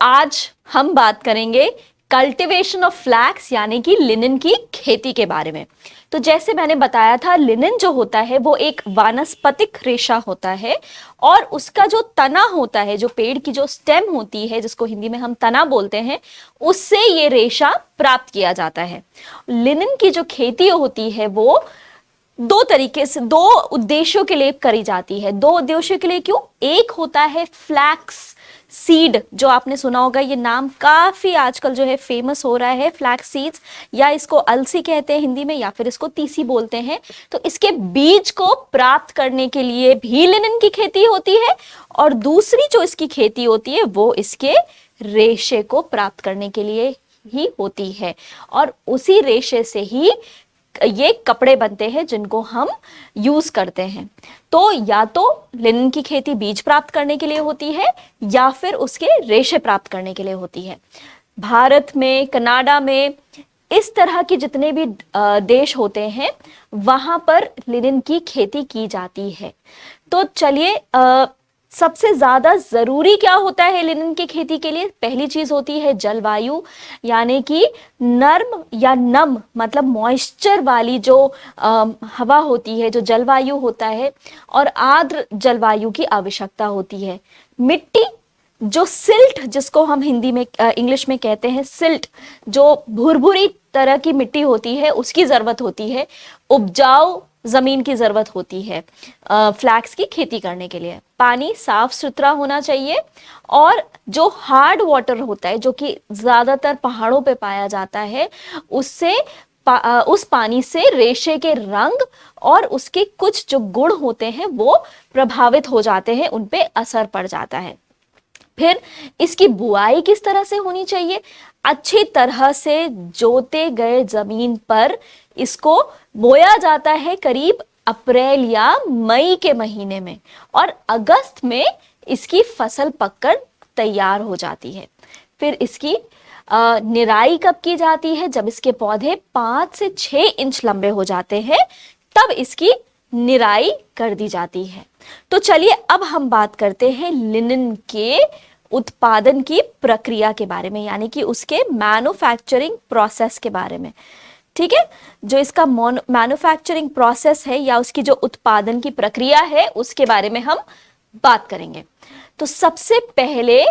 आज हम बात करेंगे कल्टीवेशन ऑफ फ्लैक्स यानी कि लिनन की खेती के बारे में। तो जैसे मैंने बताया था, लिनन जो होता है वो एक वानस्पतिक रेशा होता है और उसका जो तना होता है, जो पेड़ की जो स्टेम होती है जिसको हिंदी में हम तना बोलते हैं, उससे ये रेशा प्राप्त किया जाता है। लिनन की जो खेती होती है वो दो तरीके से, दो उद्देश्यों के लिए करी जाती है। दो उद्देश्यों के लिए क्यों? एक होता है फ्लैक्स सीड, जो आपने सुना होगा, ये नाम काफी आजकल जो है फेमस हो रहा है, फ्लैक्स सीड्स, या इसको अलसी कहते हैं हिंदी में, या फिर इसको तीसी बोलते हैं। तो इसके बीज को प्राप्त करने के लिए भी लिनन की खेती होती है, और दूसरी जो इसकी खेती होती है वो इसके रेशे को प्राप्त करने के लिए ही होती है, और उसी रेशे से ही ये कपड़े बनते हैं जिनको हम यूज करते हैं। तो या तो लिनन की खेती बीज प्राप्त करने के लिए होती है या फिर उसके रेशे प्राप्त करने के लिए होती है। भारत में, कनाडा में, इस तरह के जितने भी देश होते हैं वहां पर लिनन की खेती की जाती है। तो चलिए, सबसे ज्यादा जरूरी क्या होता है लिनन की खेती के लिए? पहली चीज होती है जलवायु, यानी कि नर्म या नम मतलब मॉइस्चर वाली जो हवा होती है, जो जलवायु होता है, और आर्द्र जलवायु की आवश्यकता होती है। मिट्टी, जो सिल्ट जिसको हम हिंदी में इंग्लिश में कहते हैं सिल्ट, जो भुरभुरी तरह की मिट्टी होती है उसकी जरूरत होती है। उपजाऊ जमीन की जरूरत होती है फ्लैक्स की खेती करने के लिए। पानी साफ सुथरा होना चाहिए, और जो हार्ड वाटर होता है जो कि ज्यादातर पहाड़ों पे पाया जाता है, उससे उस पानी से रेशे के रंग और उसके कुछ जो गुण होते हैं वो प्रभावित हो जाते हैं, उन पे असर पड़ जाता है। फिर इसकी बुआई किस तरह से होनी चाहिए? अच्छी तरह से जोते गए जमीन पर इसको बोया जाता है करीब अप्रैल या मई के महीने में, और अगस्त में इसकी फसल पककर तैयार हो जाती है। फिर इसकी निराई कब की जाती है? जब इसके पौधे 5 से 6 इंच लंबे हो जाते हैं, तब इसकी निराई कर दी जाती है। तो चलिए अब हम बात करते हैं लिनन के उत्पादन की प्रक्रिया के बारे में, यानी कि उसके मैन्युफैक्चरिंग प्रोसेस के बारे में। ठीक है, जो इसका मैन्युफैक्चरिंग प्रोसेस है या उसकी जो उत्पादन की प्रक्रिया है उसके बारे में हम बात करेंगे। तो सबसे पहले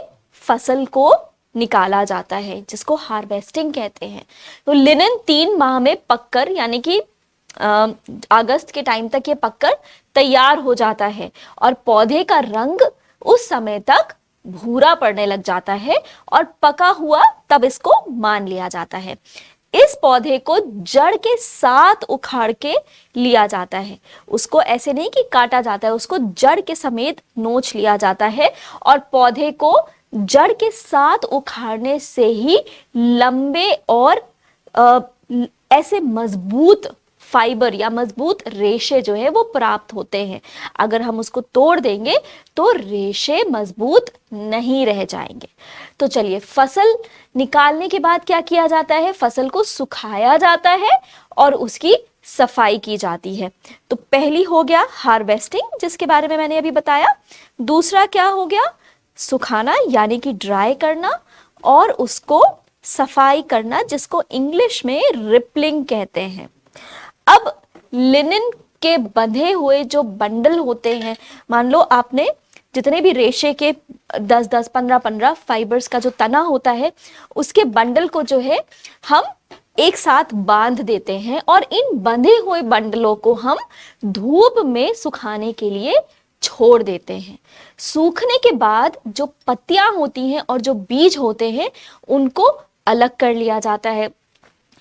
फसल को निकाला जाता है जिसको हार्वेस्टिंग कहते हैं। तो लिनन 3 माह में पककर, यानी कि अगस्त के टाइम तक ये पककर तैयार हो जाता है, और पौधे का रंग उस समय तक भूरा पड़ने लग जाता है, और पका हुआ तब इसको मान लिया जाता है। इस पौधे को जड़ के साथ उखाड़ के लिया जाता है। उसको ऐसे नहीं कि काटा जाता है, उसको जड़ के समेत नोच लिया जाता है, और पौधे को जड़ के साथ उखाड़ने से ही लंबे और ऐसे मजबूत फाइबर या मजबूत रेशे जो है वो प्राप्त होते हैं। अगर हम उसको तोड़ देंगे तो रेशे मजबूत नहीं रह जाएंगे। तो चलिए, फसल निकालने के बाद क्या किया जाता है? फसल को सुखाया जाता है और उसकी सफाई की जाती है। तो पहली हो गया हार्वेस्टिंग, जिसके बारे में मैंने अभी बताया। दूसरा क्या हो गया? सुखाना, यानी कि ड्राई करना, और उसको सफाई करना, जिसको इंग्लिश में रिपलिंग कहते हैं। अब लिनन के बंधे हुए जो बंडल होते हैं, मान लो आपने जितने भी रेशे के 10-10, 15-15 फाइबर्स का जो तना होता है, उसके बंडल को जो है हम एक साथ बांध देते हैं, और इन बंधे हुए बंडलों को हम धूप में सुखाने के लिए छोड़ देते हैं। सूखने के बाद जो पत्तियां होती हैं और जो बीज होते हैं उनको अलग कर लिया जाता है।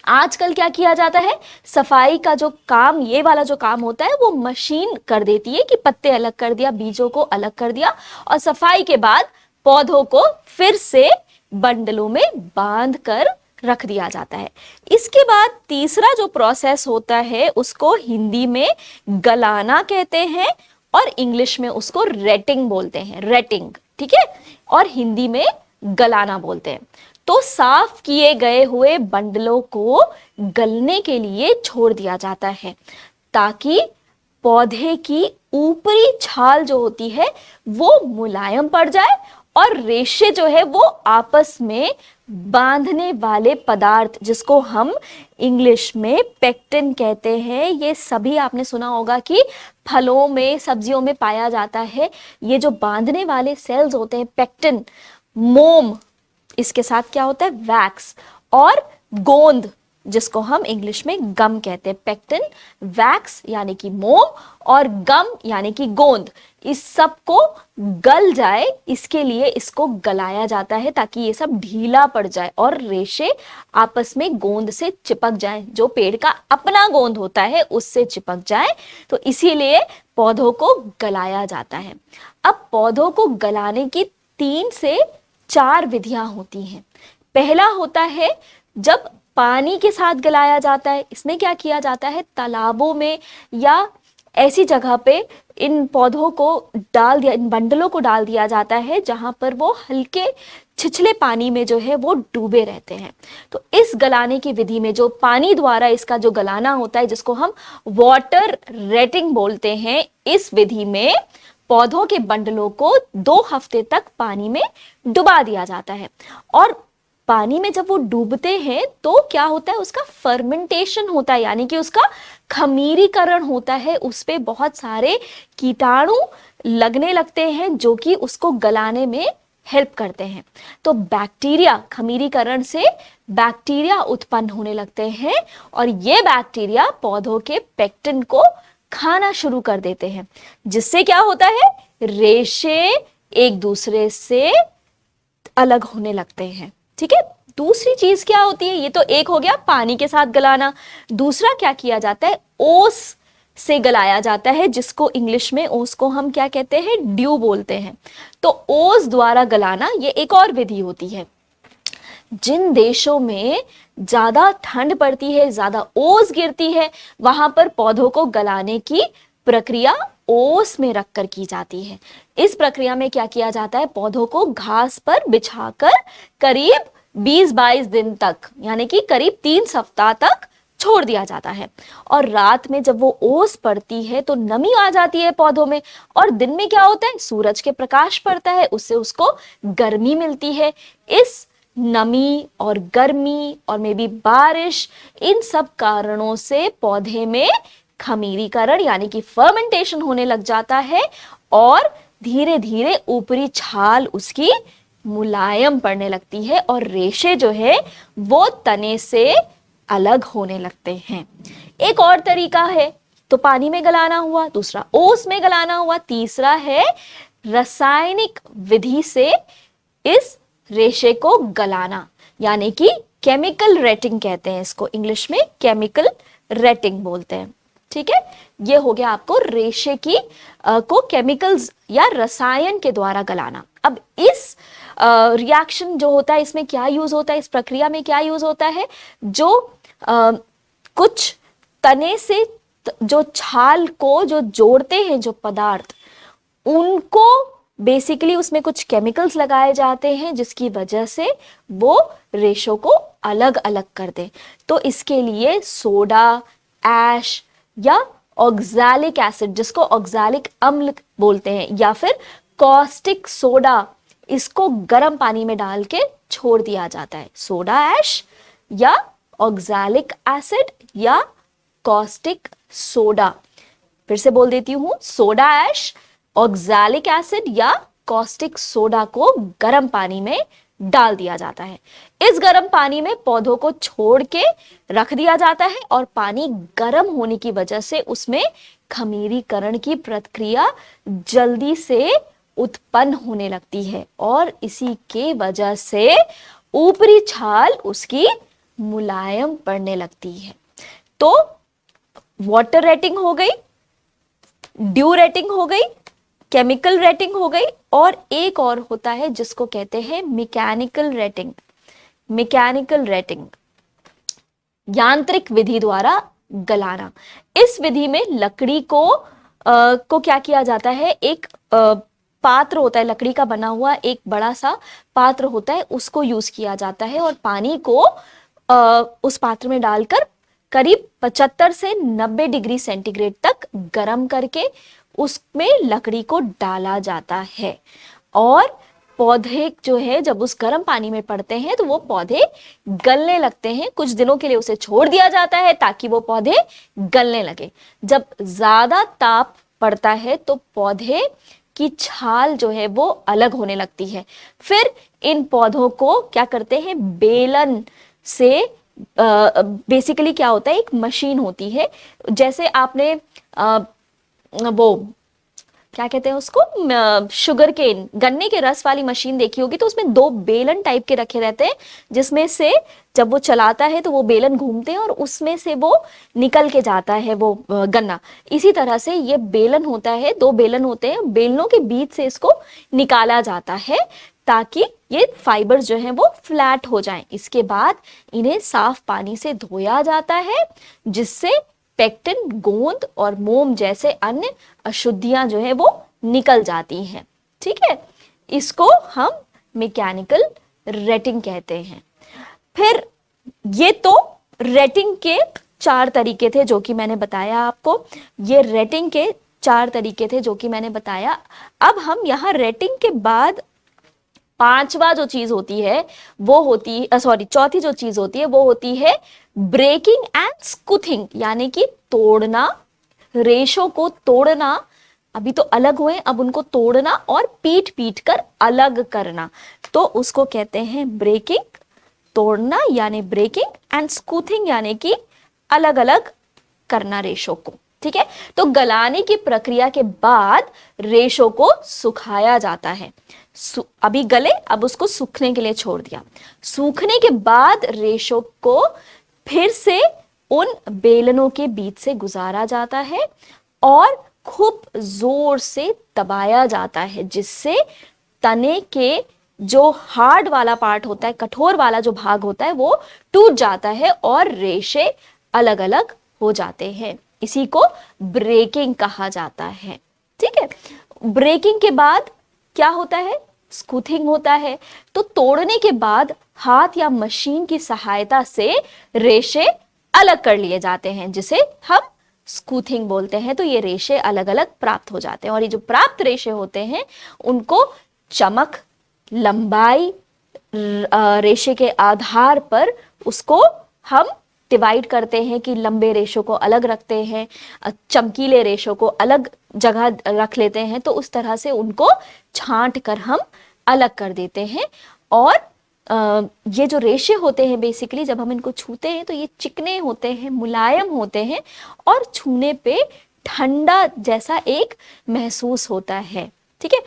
आजकल क्या किया जाता है, सफाई का जो काम, ये वाला जो काम होता है वो मशीन कर देती है कि पत्ते अलग कर दिया, बीजों को अलग कर दिया, और सफाई के बाद पौधों को फिर से बंडलों में बांध कर रख दिया जाता है। इसके बाद तीसरा जो प्रोसेस होता है उसको हिंदी में गलाना कहते हैं, और इंग्लिश में उसको रेटिंग बोलते हैं, रेटिंग। ठीक है, और हिंदी में गलाना बोलते हैं। तो साफ किए गए हुए बंडलों को गलने के लिए छोड़ दिया जाता है, ताकि पौधे की ऊपरी छाल जो होती है वो मुलायम पड़ जाए और रेशे जो है वो आपस में बांधने वाले पदार्थ, जिसको हम इंग्लिश में पेक्टिन कहते हैं। ये सभी आपने सुना होगा कि फलों में, सब्जियों में पाया जाता है। ये जो बांधने वाले सेल्स होते हैं पेक्टिन, मोम, इसके साथ क्या होता है वैक्स, और गोंद जिसको हम इंग्लिश में गम कहते हैं। पेक्टिन, वैक्स यानी कि मोम, और गम यानी कि गोंद, इस सब को गल जाए इसके लिए इसको गलाया जाता है ताकि ये सब ढीला पड़ जाए और रेशे आपस में गोंद से चिपक जाए, जो पेड़ का अपना गोंद होता है उससे चिपक जाए। तो इसीलिए पौधों को गलाया जाता है। अब पौधों को गलाने की 3 से 4 विधियां होती हैं। पहला होता है जब पानी के साथ गलाया जाता है। इसमें क्या किया जाता है, तालाबों में या ऐसी जगह पे इन पौधों को डाल दिया, इन बंडलों को डाल दिया जाता है जहां पर वो हल्के छिछले पानी में जो है वो डूबे रहते हैं। तो इस गलाने की विधि में जो पानी द्वारा इसका जो गलाना होता है, जिसको हम वाटर रेटिंग बोलते हैं, इस विधि में पौधों के बंडलों को 2 हफ्ते तक पानी में डुबा दिया जाता है। और पानी में जब वो डूबते हैं तो क्या होता है, उसका फर्मेंटेशन होता है, यानी कि उसका खमीरीकरण होता है। उस पे बहुत सारे कीटाणु लगने लगते हैं जो कि उसको गलाने में हेल्प करते हैं। तो बैक्टीरिया, खमीरीकरण से बैक्टीरिया उत्पन्न होने लगते हैं और ये बैक्टीरिया पौधों के पेक्टिन को खाना शुरू कर देते हैं, जिससे क्या होता है, रेशे एक दूसरे से अलग होने लगते हैं। ठीक है। दूसरी चीज क्या होती है, ये तो एक हो गया पानी के साथ गलाना। दूसरा क्या किया जाता है, ओस से गलाया जाता है, जिसको इंग्लिश में ओस को हम क्या कहते हैं, ड्यू बोलते हैं। तो ओस द्वारा गलाना ये एक और विधि होती है। जिन देशों में ज्यादा ठंड पड़ती है, ज्यादा ओस गिरती है, वहां पर पौधों को गलाने की प्रक्रिया ओस में रखकर की जाती है। इस प्रक्रिया में क्या किया जाता है, पौधों को घास पर बिछाकर करीब 20-22 दिन तक, यानी कि करीब 3 सप्ताह तक छोड़ दिया जाता है। और रात में जब वो ओस पड़ती है तो नमी आ जाती है पौधों में, और दिन में क्या होता है, सूरज के प्रकाश पड़ता है, उससे उसको गर्मी मिलती है। इस नमी और गर्मी और मे बी बारिश, इन सब कारणों से पौधे में खमीरीकरण यानी कि फर्मेंटेशन होने लग जाता है और धीरे धीरे ऊपरी छाल उसकी मुलायम पड़ने लगती है और रेशे जो है वो तने से अलग होने लगते हैं। एक और तरीका है, तो पानी में गलाना हुआ, दूसरा ओस में गलाना हुआ, तीसरा है रासायनिक विधि से इस रेशे को गलाना, यानी कि केमिकल रेटिंग कहते हैं इसको, इंग्लिश में केमिकल रेटिंग बोलते हैं। ठीक है, ये हो गया आपको रेशे की को केमिकल्स या रसायन के द्वारा गलाना। अब इस रिएक्शन जो होता है, इसमें क्या यूज होता है, इस प्रक्रिया में क्या यूज होता है, जो कुछ तने से जो छाल को जो जोड़ते हैं जो पदार्थ, उनको बेसिकली उसमें कुछ केमिकल्स लगाए जाते हैं जिसकी वजह से वो रेशों को अलग अलग कर दे। तो इसके लिए सोडा, ऐश या ऑक्सैलिक एसिड, जिसको ऑक्सैलिक अम्ल बोलते हैं, या फिर कॉस्टिक सोडा, इसको गर्म पानी में डाल के छोड़ दिया जाता है। सोडा ऐश या ऑक्सैलिक एसिड या कॉस्टिक सोडा, फिर से बोल देती हूं, सोडा ऐश, ऑक्सैलिक एसिड या कॉस्टिक सोडा को गर्म पानी में डाल दिया जाता है। इस गर्म पानी में पौधों को छोड़ के रख दिया जाता है और पानी गर्म होने की वजह से उसमें खमीरीकरण की प्रक्रिया जल्दी से उत्पन्न होने लगती है और इसी के वजह से ऊपरी छाल उसकी मुलायम पड़ने लगती है। तो वाटर रेटिंग हो गई, ड्यू रेटिंग हो गई, केमिकल रेटिंग हो गई, और एक और होता है जिसको कहते हैं मैकेनिकल रेटिंग। मैकेनिकल रेटिंग यांत्रिक विधि द्वारा गलाना। इस विधि में लकड़ी को क्या किया जाता है, एक पात्र होता है, लकड़ी का बना हुआ एक बड़ा सा पात्र होता है, उसको यूज किया जाता है और पानी को उस पात्र में डालकर करीब 75 से 90 डिग्री सेंटीग्रेड तक गर्म करके उसमें लकड़ी को डाला जाता है और पौधे जो है जब उस गर्म पानी में पड़ते हैं तो वो पौधे गलने लगते हैं। कुछ दिनों के लिए उसे छोड़ दिया जाता है ताकि वो पौधे गलने लगे। जब ज्यादा ताप पड़ता है तो पौधे की छाल जो है वो अलग होने लगती है। फिर इन पौधों को क्या करते हैं, बेलन से, बेसिकली क्या होता है, एक मशीन होती है, जैसे आपने वो क्या कहते हैं उसको, शुगर केन, गन्ने के रस वाली मशीन देखी होगी, तो उसमें दो बेलन टाइप के रखे रहते हैं, जिसमें से जब वो चलाता है तो वो बेलन घूमते हैं और उसमें से वो निकल के जाता है वो गन्ना। इसी तरह से ये बेलन होता है, दो बेलन होते हैं, बेलनों के बीच से इसको निकाला जाता है ताकि ये फाइबर्स जो हैं वो फ्लैट हो जाएं। इसके बाद इन्हें साफ पानी से धोया जाता है, जिससे पेक्टिन, गोंद और मोम जैसे अन्य अशुद्धियां जो है वो निकल जाती हैं। ठीक है, इसको हम मैकेनिकल रेटिंग कहते हैं। फिर ये तो रेटिंग के 4 तरीके थे जो कि मैंने बताया आपको। ये रेटिंग के 4 तरीके थे जो कि मैंने बताया। अब हम यहाँ रेटिंग के बाद पांचवा जो चीज होती है वो होती है, सॉरी, चौथी जो चीज होती है वो होती है ब्रेकिंग एंड स्कूथिंग, यानी कि तोड़ना, रेशों को तोड़ना। अभी तो अलग हुए, अब उनको तोड़ना और पीट पीट कर अलग करना, तो उसको कहते हैं ब्रेकिंग, तोड़ना यानी ब्रेकिंग, एंड स्कूथिंग यानी कि अलग अलग करना रेशों को। ठीक है, तो गलाने की प्रक्रिया के बाद रेशों को सुखाया जाता है। अभी गले, अब उसको सूखने के लिए छोड़ दिया। सूखने के बाद रेशों को फिर से उन बेलनों के बीच से गुजारा जाता है और खूब जोर से दबाया जाता है, जिससे तने के जो हार्ड वाला पार्ट होता है, कठोर वाला जो भाग होता है, वो टूट जाता है और रेशे अलग अलग हो जाते हैं। इसी को ब्रेकिंग कहा जाता है। ठीक है, ब्रेकिंग के बाद क्या होता है, स्कूथिंग होता है। तो तोड़ने के बाद हाथ या मशीन की सहायता से रेशे अलग कर लिए जाते हैं, जिसे हम स्कूथिंग बोलते हैं। तो ये रेशे अलग अलग प्राप्त हो जाते हैं, और ये जो प्राप्त रेशे होते हैं उनको चमक, लंबाई, रेशे के आधार पर उसको हम डिवाइड करते हैं कि लंबे रेशों को अलग रखते हैं, चमकीले रेशों को अलग जगह रख लेते हैं। तो उस तरह से उनको छांट कर हम अलग कर देते हैं। और ये जो रेशे होते हैं, बेसिकली जब हम इनको छूते हैं तो ये चिकने होते हैं, मुलायम होते हैं, और छूने पे ठंडा जैसा एक महसूस होता है। ठीक है,